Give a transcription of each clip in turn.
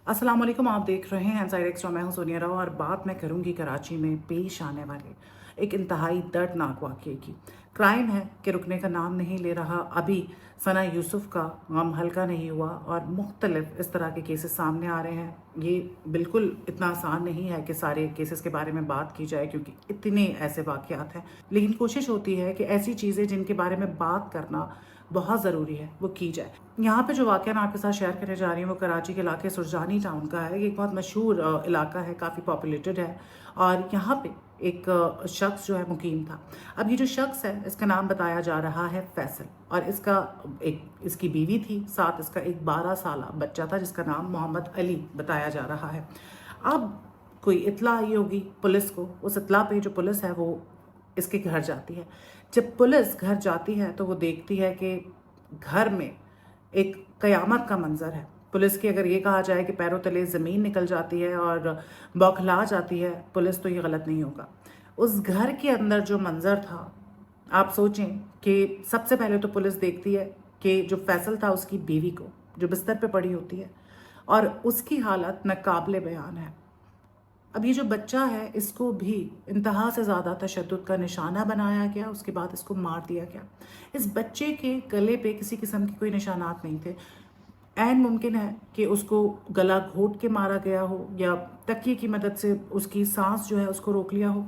अस्सलाम वालेकुम। आप देख रहे हैं इनसाइड एक्स्ट्रा। मैं हूं सोनिया राव और बात मैं करूंगी कराची में पेश आने वाले एक इंतहाई दर्दनाक वाक़ये की। क्राइम है कि रुकने का नाम नहीं ले रहा। अभी सना यूसुफ का गम हल्का नहीं हुआ और मुख्तलिफ इस तरह के केसेस सामने आ रहे हैं। ये बिल्कुल इतना आसान नहीं है कि सारे केसेस के बारे में बात की जाए क्योंकि इतने ऐसे वाक़यात हैं, लेकिन कोशिश होती है कि ऐसी चीज़ें जिनके बारे में बात करना बहुत ज़रूरी है वो की जाए। यहाँ पे जो वाक़या मैं आपके साथ शेयर करने जा रही हूँ वो कराची के इलाके सुरजानी टाउन का है। ये एक बहुत मशहूर इलाका है, काफ़ी पॉपुलेटेड है और यहाँ पे एक शख्स जो है मुकीम था। अब ये जो शख्स है इसका नाम बताया जा रहा है फैसल और इसकी बीवी थी, साथ इसका एक 12 साल बच्चा था जिसका नाम मोहम्मद अली बताया जा रहा है। अब कोई इत्ला आई होगी पुलिस को। उस इत्ला पे जो पुलिस है वो इसके घर जाती है। जब पुलिस घर जाती है तो वो देखती है कि घर में एक कयामत का मंजर है। पुलिस की अगर ये कहा जाए कि पैरों तले ज़मीन निकल जाती है और बौखला जाती है पुलिस, तो ये गलत नहीं होगा। उस घर के अंदर जो मंजर था, आप सोचें कि सबसे पहले तो पुलिस देखती है कि जो फैसल था उसकी बीवी को जो बिस्तर पे पड़ी होती है और उसकी हालत नाकाबिले बयान है। अब ये जो बच्चा है इसको भी इंतहा से ज़्यादा तशद्दुद का निशाना बनाया गया, उसके बाद इसको मार दिया गया। इस बच्चे के गले पे किसी किस्म के कोई निशानात नहीं थे। ऐन मुमकिन है कि उसको गला घोट के मारा गया हो या तकिए की मदद से उसकी सांस जो है उसको रोक लिया हो।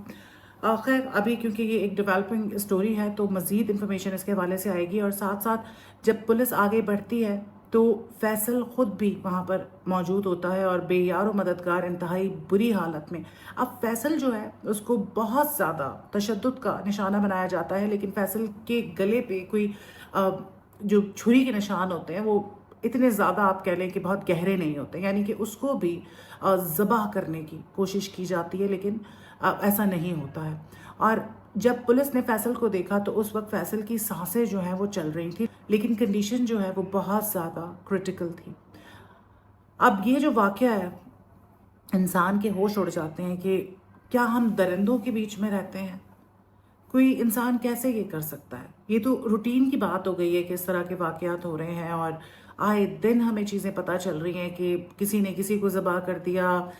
खैर अभी क्योंकि ये एक डेवलपिंग स्टोरी है तो मज़ीद इन्फॉर्मेशन इसके हवाले से आएगी और साथ साथ जब पुलिस आगे बढ़ती है तो फैसल ख़ुद भी वहाँ पर मौजूद होता है और बेयार व मददगार इंतहाई बुरी हालत में। अब फैसल जो है उसको बहुत ज़्यादा तशद्दुद का निशाना बनाया जाता है, लेकिन फैसल के गले पे कोई जो छुरी के निशान होते हैं वो इतने ज़्यादा आप कह लें कि बहुत गहरे नहीं होते, यानी कि उसको भी ज़बह करने की कोशिश की जाती है, लेकिन ऐसा नहीं होता है। और जब पुलिस ने फैसल को देखा तो उस वक्त फैसल की सांसें जो हैं वो चल रही थी, लेकिन कंडीशन जो है वो बहुत ज़्यादा क्रिटिकल थी। अब ये जो वाक़या है इंसान के होश उड़ जाते हैं कि क्या हम दरिंदों के बीच में रहते हैं? कोई इंसान कैसे ये कर सकता है? ये तो रूटीन की बात हो गई है कि इस तरह के वाक़यात हो रहे हैं और आए दिन हमें चीज़ें पता चल रही हैं कि किसी ने किसी को ज़बह कर दिया,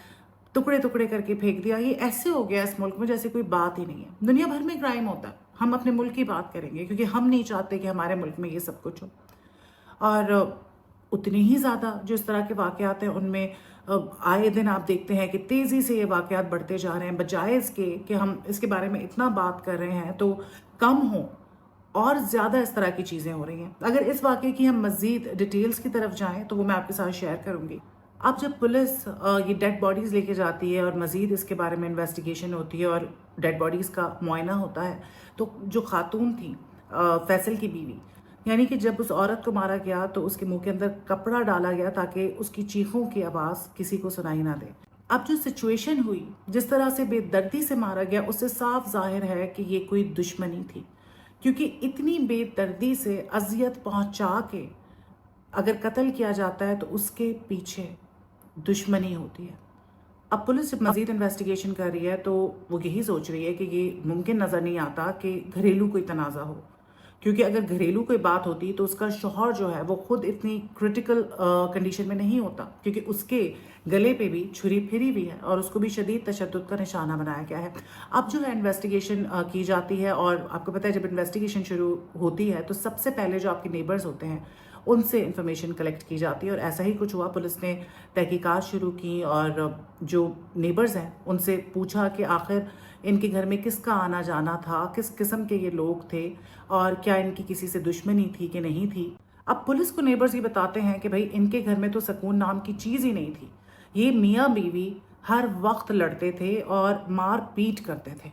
टुकड़े टुकड़े करके फेंक दिया। ये ऐसे हो गया इस मुल्क में जैसे कोई बात ही नहीं है। दुनिया भर में क्राइम होता है, हम अपने मुल्क की बात करेंगे क्योंकि हम नहीं चाहते कि हमारे मुल्क में ये सब कुछ हो। और उतनी ही ज़्यादा जो इस तरह के वाक़यात हैं उनमें आए दिन आप देखते हैं कि तेज़ी से ये वाक़यात बढ़ते जा रहे हैं, बजाय इसके कि हम इसके बारे में इतना बात कर रहे हैं तो कम हो और ज़्यादा इस तरह की चीज़ें हो रही हैं। अगर इस वाक़ये की हम मज़ीद डिटेल्स की तरफ जाएँ तो वो मैं आपके साथ शेयर करूँगी। अब जब पुलिस ये डेड बॉडीज़ लेके जाती है और मज़ीद इसके बारे में इन्वेस्टिगेशन होती है और डेड बॉडीज़ का मुआयना होता है, तो जो खातून थी फैसल की बीवी, यानी कि जब उस औरत को मारा गया तो उसके मुंह के अंदर कपड़ा डाला गया ताकि उसकी चीखों की आवाज़ किसी को सुनाई ना दे। अब जो सिचुएशन हुई, जिस तरह से बेदर्दी से मारा गया, उससे साफ ज़ाहिर है कि ये कोई दुश्मनी थी, क्योंकि इतनी बेदर्दी से अजियत पहुंचा के अगर कत्ल किया जाता है तो उसके पीछे दुश्मनी होती है। अब पुलिस जब मज़ीद इन्वेस्टिगेशन कर रही है तो वो यही सोच रही है कि ये मुमकिन नज़र नहीं आता कि घरेलू कोई तनाज़ा हो, क्योंकि अगर घरेलू कोई बात होती तो उसका शौहर जो है वो खुद इतनी क्रिटिकल कंडीशन में नहीं होता, क्योंकि उसके गले पे भी छुरी फिरी हुई है और उसको भी शदीद तशद्दुद का निशाना बनाया गया है। अब जो है इन्वेस्टिगेशन की जाती है और आपको पता है जब इन्वेस्टिगेशन शुरू होती है तो सबसे पहले जो आपके नेबर्स होते हैं उनसे इंफॉर्मेशन कलेक्ट की जाती है और ऐसा ही कुछ हुआ। पुलिस ने तहकीकात शुरू की और जो नेबर्स हैं उनसे पूछा कि आखिर इनके घर में किसका आना जाना था, किस किस्म के ये लोग थे और क्या इनकी किसी से दुश्मनी थी कि नहीं थी। अब पुलिस को नेबर्स ये बताते हैं कि भाई इनके घर में तो सुकून नाम की चीज़ ही नहीं थी। ये मियाँ बीवी हर वक्त लड़ते थे और मार पीट करते थे,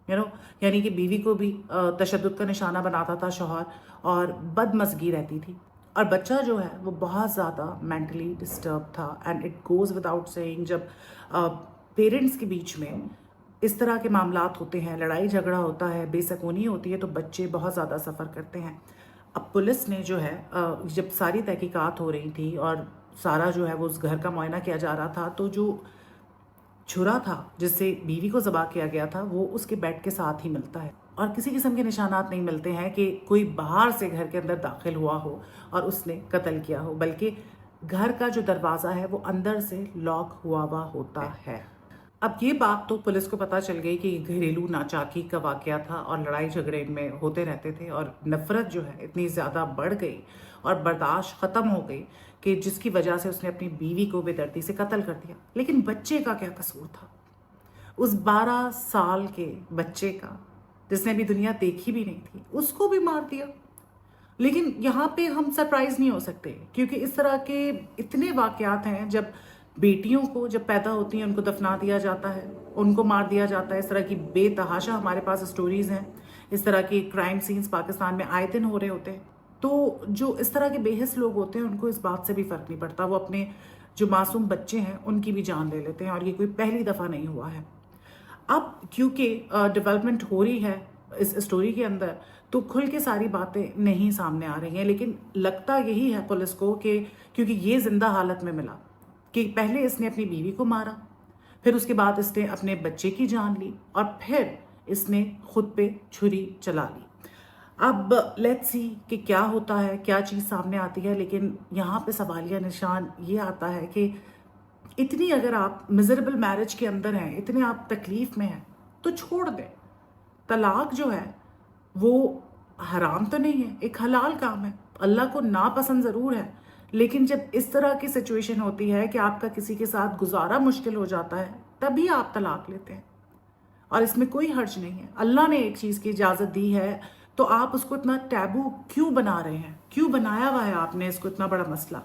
यानी कि बीवी को भी तशद्दुद का निशाना बनाता था शौहर और बदमज़गी रहती थी। और बच्चा जो है वो बहुत ज़्यादा मेंटली डिस्टर्ब था। And it goes without saying, जब पेरेंट्स के बीच में इस तरह के मामलात होते हैं, लड़ाई झगड़ा होता है, बेसकूनी होती है, तो बच्चे बहुत ज़्यादा सफ़र करते हैं। अब पुलिस ने जो है जब सारी तहकीकात हो रही थी और सारा जो है वो उस घर का मुआयना किया जा रहा था, तो जो छुरा था जिससे बीवी को ज़बह किया गया था वो उसके बेड के साथ ही मिलता है और किसी किस्म के निशानात नहीं मिलते हैं कि कोई बाहर से घर के अंदर दाखिल हुआ हो और उसने कत्ल किया हो, बल्कि घर का जो दरवाज़ा है वो अंदर से लॉक हुआ होता है। अब ये बात तो पुलिस को पता चल गई कि ये घरेलू नाचाकी का वाकया था और लड़ाई झगड़े इनमें होते रहते थे, और नफ़रत जो है इतनी ज़्यादा बढ़ गई और बर्दाश्त ख़त्म हो गई कि जिसकी वजह से उसने अपनी बीवी को बेदर्दी से कत्ल कर दिया। लेकिन बच्चे का क्या कसूर था? उस 12 साल के बच्चे का, जिसने अभी दुनिया देखी भी नहीं थी, उसको भी मार दिया। लेकिन यहाँ पे हम सरप्राइज नहीं हो सकते, क्योंकि इस तरह के इतने वाकयात हैं जब बेटियों को जब पैदा होती हैं उनको दफना दिया जाता है, उनको मार दिया जाता है। इस तरह की बेतहाशा हमारे पास स्टोरीज हैं, इस तरह के क्राइम सीन्स पाकिस्तान में आए दिन हो रहे होते हैं। तो जो इस तरह के बेहिस लोग होते हैं उनको इस बात से भी फर्क नहीं पड़ता, वो अपने जो मासूम बच्चे हैं उनकी भी जान ले लेते हैं, और ये कोई पहली दफ़ा नहीं हुआ है। अब क्योंकि डेवलपमेंट हो रही है इस स्टोरी के अंदर, तो खुल के सारी बातें नहीं सामने आ रही हैं, लेकिन लगता यही है पुलिस को कि क्योंकि ये जिंदा हालत में मिला कि पहले इसने अपनी बीवी को मारा, फिर उसके बाद इसने अपने बच्चे की जान ली, और फिर इसने खुद पे छुरी चला ली। अब लेट्स सी कि क्या होता है, क्या चीज़ सामने आती है। लेकिन यहाँ पे सवालिया निशान ये आता है कि इतनी अगर आप मिजरेबल मैरिज के अंदर हैं, इतने आप तकलीफ में हैं, तो छोड़ दें। तलाक जो है वो हराम तो नहीं है, एक हलाल काम है, अल्लाह को नापसंद ज़रूर है। लेकिन जब इस तरह की सिचुएशन होती है कि आपका किसी के साथ गुजारा मुश्किल हो जाता है, तभी आप तलाक लेते हैं, और इसमें कोई हर्ज नहीं है। अल्लाह ने एक चीज़ की इजाज़त दी है, तो आप उसको इतना टैबू क्यों बना रहे हैं? क्यों बनाया हुआ है आपने इसको इतना बड़ा मसला?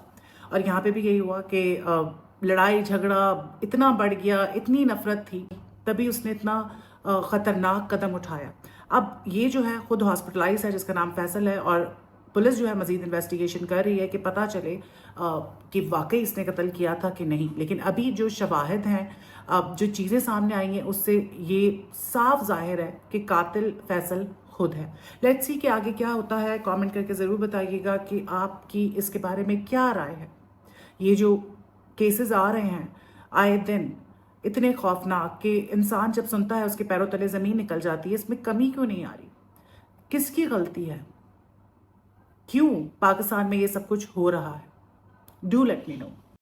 और यहाँ पे भी यही हुआ कि लड़ाई झगड़ा इतना बढ़ गया, इतनी नफरत थी, तभी उसने इतना ख़तरनाक कदम उठाया। अब ये जो है खुद हॉस्पिटलाइज है, जिसका नाम फैसल है, और पुलिस जो है मज़ीद इन्वेस्टिगेशन कर रही है कि पता चले कि वाकई इसने कत्ल किया था कि नहीं। लेकिन अभी जो शवाहिद हैं, अब जो चीज़ें सामने आई हैं, उससे ये साफ जाहिर है कि कातिल फैसल खुद है। लेट्स सी कि आगे क्या होता है। कमेंट करके ज़रूर बताइएगा कि आपकी इसके बारे में क्या राय है। ये जो केसेस आ रहे हैं आए दिन, इतने खौफनाक कि इंसान जब सुनता है उसके पैरों तले ज़मीन निकल जाती है, इसमें कमी क्यों नहीं आ रही? किसकी गलती है? क्यों पाकिस्तान में ये सब कुछ हो रहा है? Do let me know.